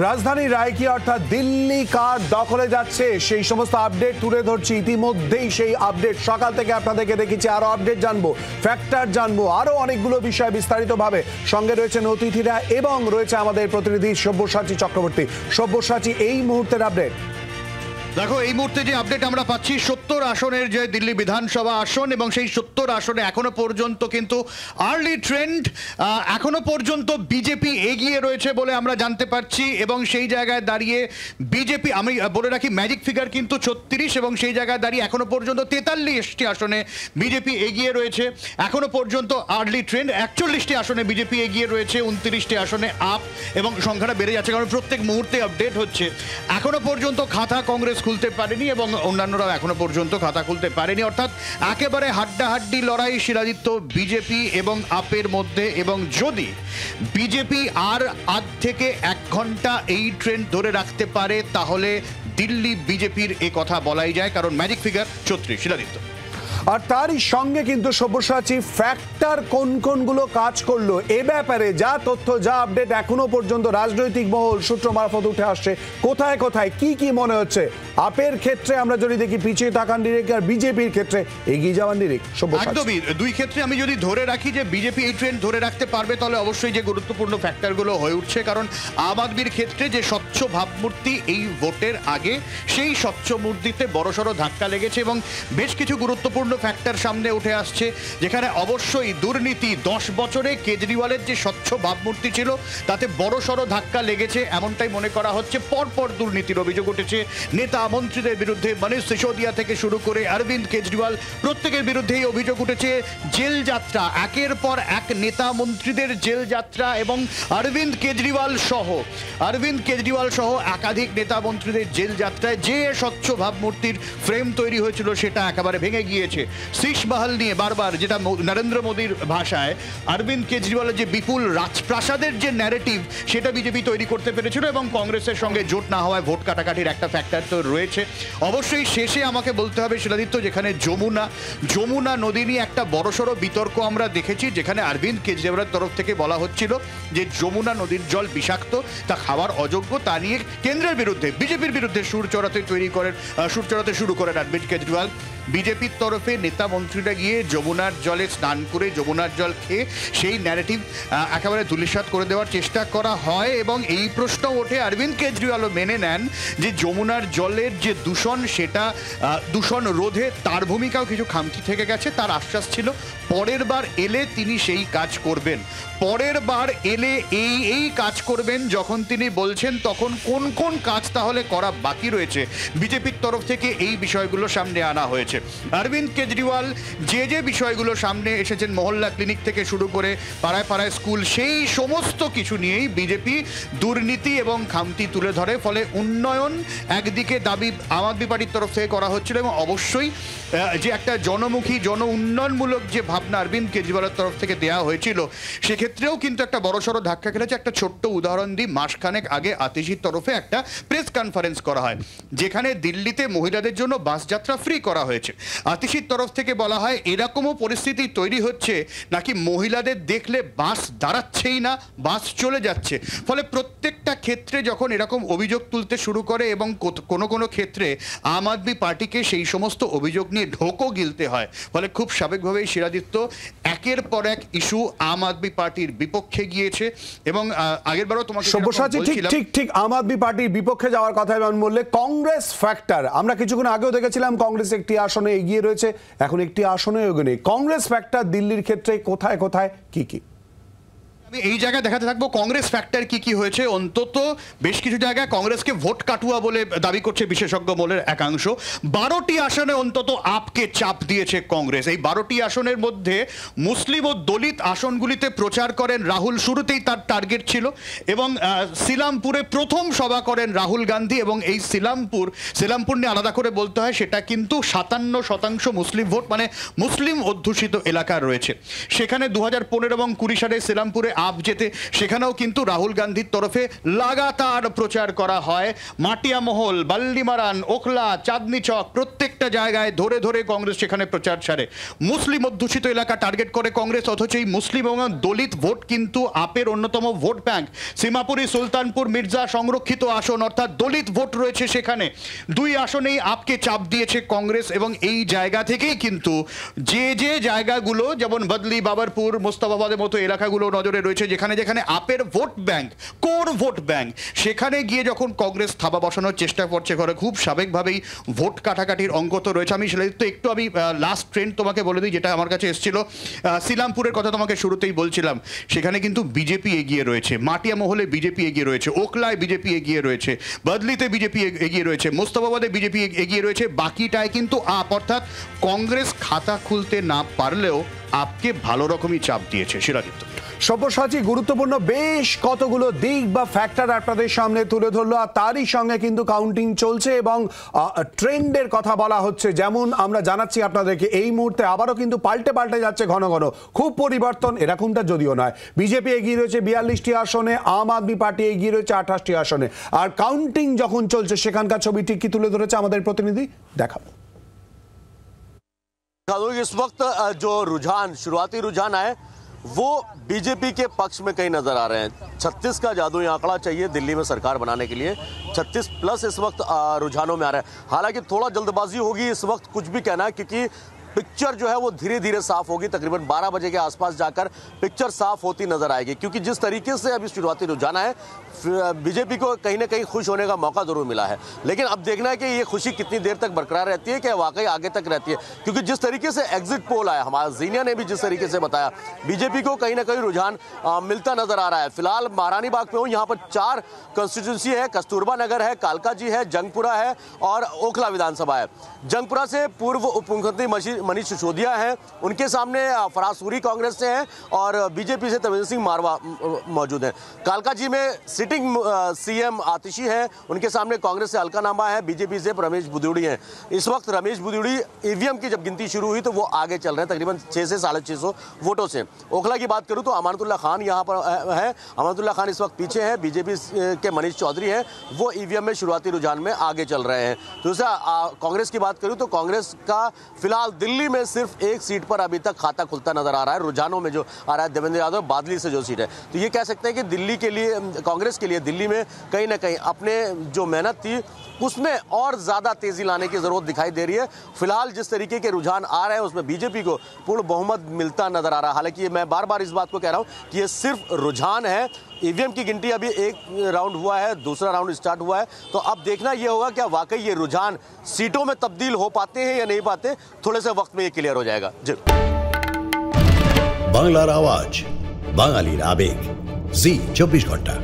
রাজধানী রায়কি অর্থাৎ দিল্লি কার দখলে যাচ্ছে সেই সমস্ত আপডেট তুলে ধরছি। ইতিমধ্যেই সেই আপডেট সকাল থেকে আপনাদেরকে দেখেছি, আরো আপডেট জানবো, ফ্যাক্টর জানবো, আরো অনেকগুলো বিষয় বিস্তারিতভাবে। সঙ্গে রয়েছেন অতিথিরা এবং রয়েছে আমাদের প্রতিনিধি সব্যসাচী চক্রবর্তী। সব্যসাচী, এই মুহূর্তের আপডেট। দেখো, এই মুহূর্তে যে আপডেট আমরা পাচ্ছি 70 আসনের যে দিল্লি বিধানসভা আসন, এবং সেই 70 আসনে এখনো পর্যন্ত কিন্তু আর্লি ট্রেন্ড এখনো পর্যন্ত বিজেপি এগিয়ে রয়েছে বলে আমরা জানতে পারছি। এবং সেই জায়গায় দাঁড়িয়ে বিজেপি, আমি বলে রাখি, ম্যাজিক ফিগার কিন্তু 36, এবং সেই জায়গায় দাঁড়িয়ে এখনো পর্যন্ত 43টি আসনে বিজেপি এগিয়ে রয়েছে। এখনো পর্যন্ত আর্লি ট্রেন্ড 41টি আসনে বিজেপি এগিয়ে রয়েছে, 29টি আসনে আপ, এবং সংখ্যাটা বেড়ে যাচ্ছে কারণ প্রত্যেক মুহূর্তে আপডেট হচ্ছে। এখনো পর্যন্ত খাতা কংগ্রেস খুলতে পারেনি এবং অন্যান্যরাও এখনো পর্যন্ত খাতা খুলতে পারেনি, অর্থাৎ একেবারে হাড্ডাহাড্ডি লড়াই শিলাদিত্য বিজেপি এবং আপের মধ্যে। এবং যদি বিজেপি আর আধ থেকে 1 ঘন্টা এই ট্রেন্ড ধরে রাখতে পারে তাহলে দিল্লি বিজেপির এ কথা বলাই যায়, কারণ ম্যাজিক ফিগার 36 শিলাদিত্য। আর তারই সঙ্গে কিন্তু সব্যসাচী ফ্যাক্টর কোন কোনগুলো কাজ করলো এ ব্যাপারে যা তথ্য, যা আপডেট এখনো পর্যন্ত রাজনৈতিক মহল সূত্র মারফত উঠে আসছে, কোথায় কোথায় কি কি মনে হচ্ছে আপের ক্ষেত্রে আমরা যদি দেখি পিছিয়ে থাকার নিরিখ, আর বিজেপির ক্ষেত্রে এগিয়ে যাওয়ার নিরিখ। একদমই, দুই ক্ষেত্রে আমি যদি ধরে রাখি যে বিজেপি এই ট্রেন্ড ধরে রাখতে পারবে, তাহলে অবশ্যই যে গুরুত্বপূর্ণ ফ্যাক্টরগুলো হয়ে উঠছে, কারণ আম আদমির ক্ষেত্রে যে স্বচ্ছ ভাবমূর্তি এই ভোটের আগে, সেই স্বচ্ছ মূর্তিতে বড়সড় ধাক্কা লেগেছে এবং বেশ কিছু গুরুত্বপূর্ণ ফ্যাক্টর সামনে উঠে আসছে, যেখানে অবশ্যই দুর্নীতি, 10 বছরে কেজরিওয়ালের যে স্বচ্ছ ভাবমূর্তি ছিল তাতে বড়সড় ধাক্কা লেগেছে এমনটাই মনে করা হচ্ছে। পরপর দুর্নীতির অভিযোগ উঠেছে নেতা মন্ত্রীদের বিরুদ্ধে, মনীষ সিসোদিয়া থেকে শুরু করে অরবিন্দ কেজরিওয়াল, প্রত্যেকের বিরুদ্ধেই অভিযোগ উঠেছে। জেল যাত্রা, একের পর এক নেতা মন্ত্রীদের জেল যাত্রা, এবং অরবিন্দ কেজরিওয়াল সহ একাধিক নেতা মন্ত্রীদের জেল যাত্রায় যে স্বচ্ছ ভাবমূর্তির ফ্রেম তৈরি হয়েছিল সেটা একেবারে ভেঙে গিয়েছে। শীষ মহল নিয়ে বারবার, যেটা নরেন্দ্র মোদীর ভাষায় অরবিন্দ কেজরিওয়ালের যে বিপুল রাজপ্রাসাদের যে ন্যারেটিভ, সেটা বিজেপি তৈরি করতে পেরেছিল, এবং কংগ্রেসের সঙ্গে জোট না হওয়ায় ভোট কাটাকাটির একটা ফ্যাক্টর তো রয়েছে। অবশ্যই শেষে আমাকে বলতে হবে শিলাদিত্য, যেখানে যমুনা নদী নিয়ে একটা বড়সড় বিতর্ক আমরা দেখেছি, যেখানে অরবিন্দ কেজরিওয়ালের তরফ থেকে বলা হচ্ছিল যে যমুনা নদীর জল বিষাক্ত, তা খাওয়ার অযোগ্য, তা নিয়ে কেন্দ্রের বিরুদ্ধে, বিজেপির বিরুদ্ধে সুর চড়াতে শুরু করেন অরবিন্দ কেজরিওয়াল। বিজেপির তরফে নেতা মন্ত্রীরা গিয়ে যমুনার জলে স্নান করে, যমুনার জল খেয়ে সেই ন্যারেটিভ একেবারে ধূলিসাৎ করে দেওয়ার চেষ্টা করা হয়, এবং এই প্রশ্ন ওঠে, অরবিন্দ কেজরিওয়ালও মেনে নেন যে যমুনার জলের যে দূষণ, সেটা দূষণ রোধে তার ভূমিকাও কিছু খামতি থেকে গেছে। তার আশ্বাস ছিল পরের বার এলে তিনি সেই কাজ করবেন, পরের বার এলে এই কাজ করবেন। যখন তিনি বলছেন তখন কোন কোন কাজ তাহলে করা বাকি রয়েছে, বিজেপির তরফ থেকে এই বিষয়গুলো সামনে আনা হয়েছে। অরবিন্দ কেজরিওয়াল যে বিষয়গুলো সামনে এসেছেন, মহল্লা ক্লিনিক থেকে শুরু করে পাড়ায় পাড়ায় স্কুল, সেই সমস্ত কিছু নিয়েই বিজেপি দুর্নীতি এবং খামতি তুলে ধরে। ফলে উন্নয়ন একদিকে দাবি আম আদমি পার্টির তরফ থেকে করা হচ্ছিল, এবং অবশ্যই যে একটা জনমুখী, জন উন্নয়নমূলক যে ভাবনা অরবিন্দ কেজরিওয়ালের তরফ থেকে দেওয়া হয়েছিল, সেক্ষেত্রেও কিন্তু একটা বড়সড় ধাক্কা খেলেছে। একটা ছোট্ট উদাহরণ দিই, মাসখানেক আগে আতিশির তরফে একটা প্রেস কনফারেন্স করা হয়, যেখানে দিল্লিতে মহিলাদের জন্য বাস যাত্রা ফ্রি করা হয়েছে। আতিশির তরফ থেকে বলা হয় এরকমও পরিস্থিতি তৈরি হচ্ছে নাকি মহিলাদের দেখলে বাস দাঁড়াচ্ছেই না, বাস চলে যাচ্ছে। ফলে প্রত্যেকটা ক্ষেত্রে যখন এরকম অভিযোগ তুলতে শুরু করে, এবং কোনো ক্ষেত্রে আম আদমি পার্টিকে সেই সমস্ত অভিযোগ নিয়ে ঢোকও গিলতে হয়, ফলে খুব স্বাভাবিকভাবেই শিলাদিত্য একের পর এক ইস্যু আম আদমি পার্টির বিপক্ষে গিয়েছে। এবং আগেরবারও তোমাকে সব্যসাচী ঠিক আম আদমি পার্টির বিপক্ষে যাওয়ার কথা বললে কংগ্রেস ফ্যাক্টর, আমরা কিছুক্ষণ আগেও দেখেছিলাম কংগ্রেস একটি আসনে এগিয়ে রয়েছে, এখন একটি আসনে এগিয়ে নেই। কংগ্রেস ফ্যাক্টর দিল্লির ক্ষেত্রে কোথায় কোথায় কি কি? এই জায়গায় দেখাতে থাকবো কংগ্রেস ফ্যাক্টর কি হয়েছে। অন্তত বেশ কিছু জায়গায় কংগ্রেসকে ভোট কাটুয়া বলে দাবি করছে বিশেষজ্ঞ মহলের একাংশ। 12টি আসনে অন্তত আপকে চাপ দিয়েছে কংগ্রেস। এই 12টি আসনের মধ্যে মুসলিম ও দলিত আসনগুলিতে প্রচার করেন রাহুল, শুরুতেই তার টার্গেট ছিল, এবং সিলামপুরে প্রথম সভা করেন রাহুল গান্ধী। এবং এই সিলামপুর নিয়ে আলাদা করে বলতে হয়, সেটা কিন্তু 57% মুসলিম ভোট, মানে মুসলিম অধ্যুষিত এলাকা রয়েছে। সেখানে 2015 এবং 20 সালে সিলামপুরে আপ যেতে, সেখানেও কিন্তু রাহুল গান্ধীর তরফে লাগাতার প্রচার করা হয়। মাটিয়ামহল, বাল্লিমারান, ওখলা, চাঁদনি চক প্রত্যেকটা জায়গায় ধরে ধরে কংগ্রেস সেখানে প্রচার ছাড়ে। মুসলিম অধ্যুষিত এলাকা টার্গেট করে কংগ্রেস, অথচ এই মুসলিম এবং দলিত ভোট কিন্তু আপের অন্যতম ভোট ব্যাংক। সীমাপুরি, সুলতানপুর, মির্জা সংরক্ষিত আসন অর্থাৎ দলিত ভোট রয়েছে সেখানে। দুই আসনেই আপকে চাপ দিয়েছে কংগ্রেস এবং এই জায়গা থেকেই কিন্তু যে যে জায়গাগুলো যেমন বদলি, বাবরপুর, মোস্তাফাবাদের মতো এলাকাগুলো নজরে রয়েছে, যেখানে যেখানে আপের vote bank, core vote bank, সেখানে গিয়ে যখন কংগ্রেস থাবা বসানোর চেষ্টা করছে করে, খুব স্বাভাবিকভাবেই ভোট কাটাকাটির অঙ্ক তো রয়েছে। আমি সেটা তো একটু লাস্ট ট্রেন্ড তোমাকে বলে দিই, যেটা আমার কাছে এসেছিল। সিলামপুরের কথা তোমাকে শুরুতেই বলছিলাম, সেখানে কিন্তু বিজেপি এগিয়ে রয়েছে, মাটিয়ামহলে বিজেপি এগিয়ে রয়েছে, ওকলায় বিজেপি এগিয়ে রয়েছে, বদলিতে বিজেপি এগিয়ে রয়েছে, মোস্তাফাবাদে বিজেপি এগিয়ে রয়েছে, বাকিটায় কিন্তু আপ, অর্থাৎ কংগ্রেস খাতা খুলতে না পারলেও আপকে ভালো রকমই চাপ দিয়েছে। সিরাজিত সব্যসাচী গুরুত্বপূর্ণ বেশ কতগুলো দিক বা ফ্যাক্টর আপনাদের সামনে তুলে ধরলো, আর তারই সঙ্গে কিন্তু কাউন্টিং চলছে এবং ট্রেন্ডের কথা বলা হচ্ছে। যেমন আমরা জানাচ্ছি আপনাদেরকে, এই মুহূর্তে আবারও কিন্তু পাল্টে পাল্টে যাচ্ছে ঘন ঘন, খুব পরিবর্তন এরকমটা যদিও নয়। বিজেপি এগিয়ে রয়েছে 42টি আসনে, আম আদমি পার্টি এগিয়ে রয়েছে 28টি আসনে। আর কাউন্টিং যখন চলছে সেখানকার ছবিটি কি তুলে ধরেছে আমাদের প্রতিনিধি, দেখাবো। इस वक्त जो रुझान, शुरुआती रुझान है वो बीजेपी के पक्ष में कहीं नजर आ रहे हैं। 36 का जादुई आंकड़ा चाहिए दिल्ली में सरकार बनाने के लिए, 36 प्लस इस वक्त रुझानों में आ रहा है। हालांकि थोड़ा जल्दबाजी होगी इस वक्त कुछ भी कहना, क्योंकि पिक्चर जो है वो धीरे धीरे साफ होगी। तकरीबन 12 बजे के आसपास जाकर पिक्चर साफ होती नजर आएगी, क्योंकि जिस तरीके से अभी शुरुआती रुझान है, बीजेपी को कहीं ना कहीं खुश होने का मौका जरूर मिला है। लेकिन अब देखना है कि ये खुशी कितनी देर तक बरकरार रहती है, क्या वाकई आगे तक रहती है। क्योंकि जिस तरीके से एग्जिट पोल आया, हमारा जीनिया ने भी जिस तरीके से बताया, बीजेपी को कहीं ना कहीं रुझान मिलता नजर आ रहा है। फिलहाल महारानी बाग पे हूँ, यहाँ पर 4 कंस्टिट्यूंसी है, कस्तूरबा नगर है, कालकाजी है, जंगपुरा है और ओखला विधानसभा है। जंगपुरा से पूर्व उप मुख्यमंत्री मनीष सिसोदिया हैं, उनके सामने फराज सूरी कांग्रेस से हैं और बीजेपी से तपेंद्र सिंह मारवा मौजूद हैं। कालकाजी में सिटिंग सीएम आतिशी हैं, उनके सामने कांग्रेस से अलकानामा है, बीजेपी से रमेश बुदियुड़ी हैं। इस वक्त रमेश बुदियुड़ी ईवीएम की जब गिनती शुरू हुई तो वो आगे चल रहे हैं तकरीबन 600 से 650 वोटों से। ओखला की बात करूं तो अमानतुल्लाह खान यहाँ पर है, अमानतुल्लाह खान इस वक्त पीछे हैं, बीजेपी के मनीष चौधरी हैं, वो ईवीएम में शुरुआती रुझान में आगे चल रहे हैं। दूसरा कांग्रेस की बात करूं तो कांग्रेस का फिलहाल दिल्ली में सिर्फ एक सीट पर अभी तक खाता खुलता नजर आ रहा है, रुझानों में जो आ रहा है देवेंद्र यादव बादली से जो सीट है। तो ये कह सकते हैं कि दिल्ली के लिए, कांग्रेस के लिए दिल्ली में कहीं ना कहीं अपने जो मेहनत थी उसमें और ज्यादा तेजी लाने की जरूरत दिखाई दे रही है। फिलहाल जिस तरीके के रुझान आ रहे हैं उसमें बीजेपी को पूर्ण बहुमत मिलता नजर आ रहा है। हालांकि मैं बार बार इस बात को कह रहा हूं कि ये सिर्फ रुझान है, ईवीएम की गिनती अभी एक राउंड हुआ है, दूसरा राउंड स्टार्ट हुआ है। तो अब देखना ये होगा क्या वाकई ये रुझान सीटों में तब्दील हो पाते हैं या नहीं पाते, थोड़े से वक्त में ये क्लियर हो जाएगा। जी বাংলার আওয়াজ, বাঙালির আবেগ, জি 24 ঘন্টা।